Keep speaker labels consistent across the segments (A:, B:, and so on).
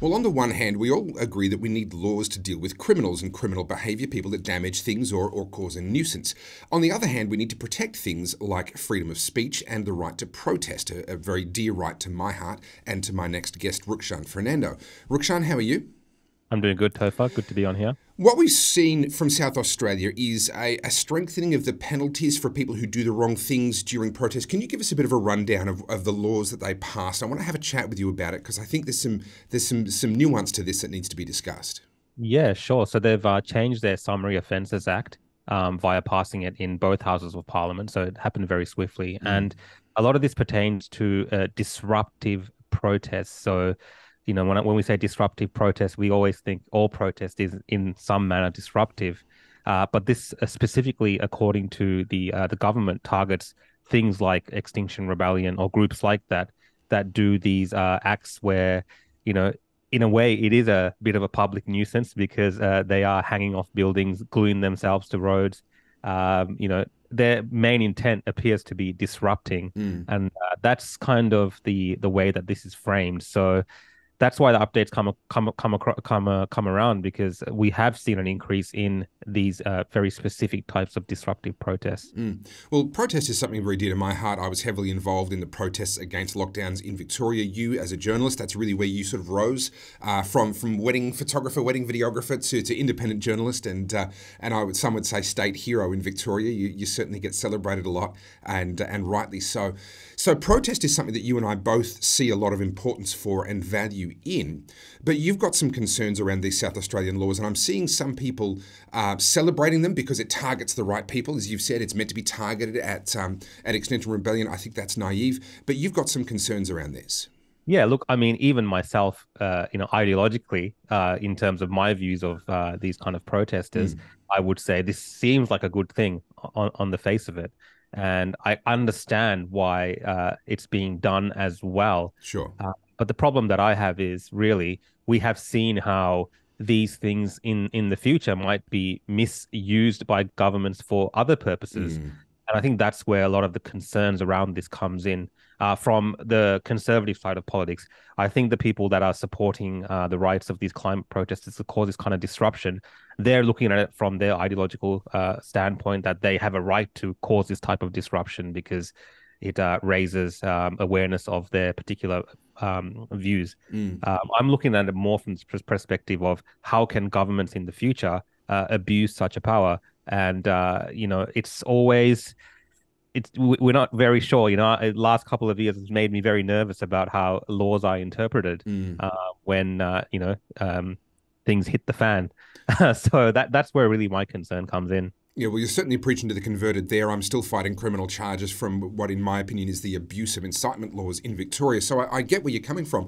A: Well, on the one hand, we all agree that we need laws to deal with criminals and criminal behaviour, people that damage things or cause a nuisance. On the other hand, we need to protect things like freedom of speech and the right to protest, a very dear right to my heart and to my next guest, Rukshan Fernando. Rukshan, how are you?
B: I'm doing good, Topher. Good to be on here.
A: What we've seen from South Australia is a strengthening of the penalties for people who do the wrong things during protests. Can you give us a bit of a rundown of the laws that they passed? I want to have a chat with you about it because I think there's some nuance to this that needs to be discussed.
B: Yeah, sure. So they've changed their Summary Offences Act via passing it in both houses of Parliament. So it happened very swiftly.
A: Mm.
B: And a lot of this pertains to disruptive protests. So, when we say disruptive protest, we always think all protest is in some manner disruptive. But this specifically, according to the government, targets things like Extinction Rebellion or groups like that that do these acts where, you know, in a way, it is a bit of a public nuisance because they are hanging off buildings, gluing themselves to roads. Their main intent appears to be disrupting,
A: Mm.
B: and that's kind of the way that this is framed. So that's why the updates come around because we have seen an increase in these very specific types of disruptive protests.
A: Mm. Well, protest is something very dear to my heart. I was heavily involved in the protests against lockdowns in Victoria. You, as a journalist, that's really where you sort of rose from wedding photographer, wedding videographer to independent journalist, and some would say state hero in Victoria. You certainly get celebrated a lot, and rightly so. So protest is something that you and I both see a lot of importance for and value in. But you've got some concerns around these South Australian laws, and I'm seeing some people celebrating them because it targets the right people. As you've said, it's meant to be targeted at Extinction Rebellion. I think that's naive. But you've got some concerns around this.
B: Yeah, look, I mean, even myself, ideologically, in terms of my views of these kind of protesters,
A: Mm.
B: I would say this seems like a good thing on the face of it. And I understand why it's being done as well.
A: Sure.
B: But the problem that I have is really we have seen how these things in the future might be misused by governments for other purposes.
A: Mm.
B: And I think that's where a lot of the concerns around this comes in from the conservative side of politics. I think the people that are supporting the rights of these climate protesters to cause this kind of disruption, they're looking at it from their ideological standpoint that they have a right to cause this type of disruption because it raises awareness of their particular views.
A: Mm.
B: I'm looking at it more from the perspective of how can governments in the future abuse such a power, and it's always we're not very sure. The last couple of years has made me very nervous about how laws are interpreted
A: Mm.
B: when things hit the fan. So that's where really my concern comes in.
A: Yeah, well, you're certainly preaching to the converted there. I'm still fighting criminal charges from what, in my opinion, is the abuse of incitement laws in Victoria. So I get where you're coming from.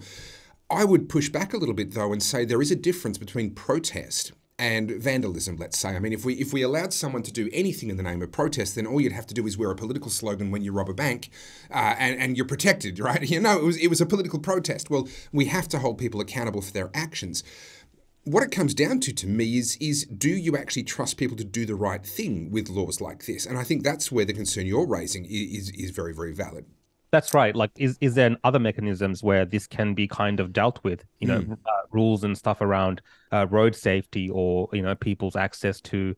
A: I would push back a little bit, though, and say there is a difference between protest and vandalism, let's say. I mean, if we allowed someone to do anything in the name of protest, then all you'd have to do is wear a political slogan when you rob a bank, and you're protected, right? It was a political protest. Well, we have to hold people accountable for their actions. What it comes down to me is do you actually trust people to do the right thing with laws like this? And I think that's where the concern you're raising is very, very valid.
B: That's right. Like, is there other mechanisms where this can be kind of dealt with?
A: Mm.
B: Rules and stuff around road safety or people's access to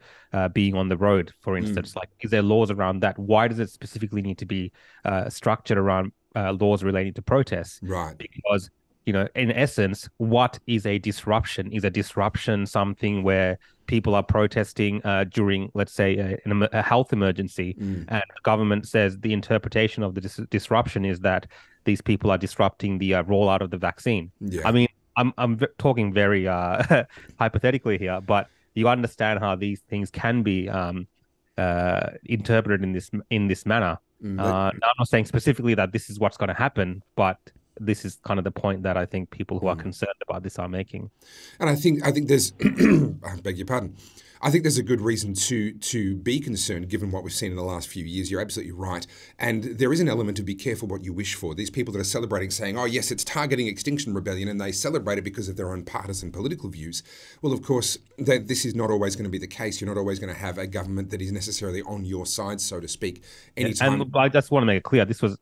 B: being on the road, for
A: Mm.
B: instance. Like, is there laws around that? Why does it specifically need to be structured around laws relating to protests?
A: Right.
B: Because in essence, what is a disruption? Is a disruption something where people are protesting during, let's say, a health emergency,
A: Mm.
B: and the government says the interpretation of the disruption is that these people are disrupting the rollout of the vaccine? I
A: Yeah.
B: mean, I'm talking very hypothetically here, but you understand how these things can be interpreted in this manner.
A: Mm.
B: Now, I'm not saying specifically that this is what's going to happen, but this is kind of the point that I think people who are
A: Mm.
B: concerned about this are making.
A: And I think there's I beg your pardon. I think there's a good reason to be concerned given what we've seen in the last few years. You're absolutely right. And there is an element of be careful what you wish for. These people that are celebrating saying, oh yes, it's targeting Extinction Rebellion, and they celebrate it because of their own partisan political views. Well, of course, this is not always going to be the case. You're not always going to have a government that is necessarily on your side, so to speak,
B: Yeah, and
A: anytime.
B: I just want to make it clear, this was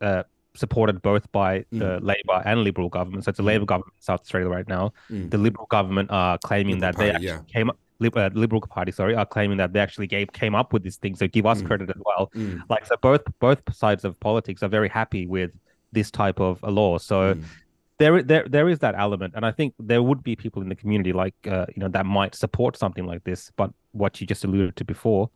B: supported both by the
A: Mm.
B: Labor and Liberal government. So it's a Labor
A: Mm.
B: government in South Australia right now.
A: Mm.
B: The Liberal government are claiming
A: Liberal
B: that they
A: Party,
B: actually
A: yeah.
B: came up. Liberal Party, sorry, are claiming that they actually came up with this thing. So give us
A: Mm.
B: credit as well.
A: Mm.
B: Like so, both sides of politics are very happy with this type of a law. So
A: Mm.
B: there is that element, and I think there would be people in the community like that might support something like this. But what you just alluded to before,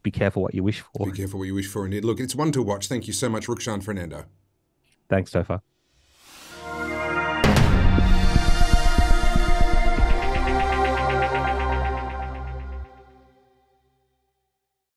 B: be careful what you wish
A: Be
B: for.
A: careful what you wish for, indeed. Look, it's one to watch. Thank you so much, Rukshan Fernando.
B: Thanks, Topher.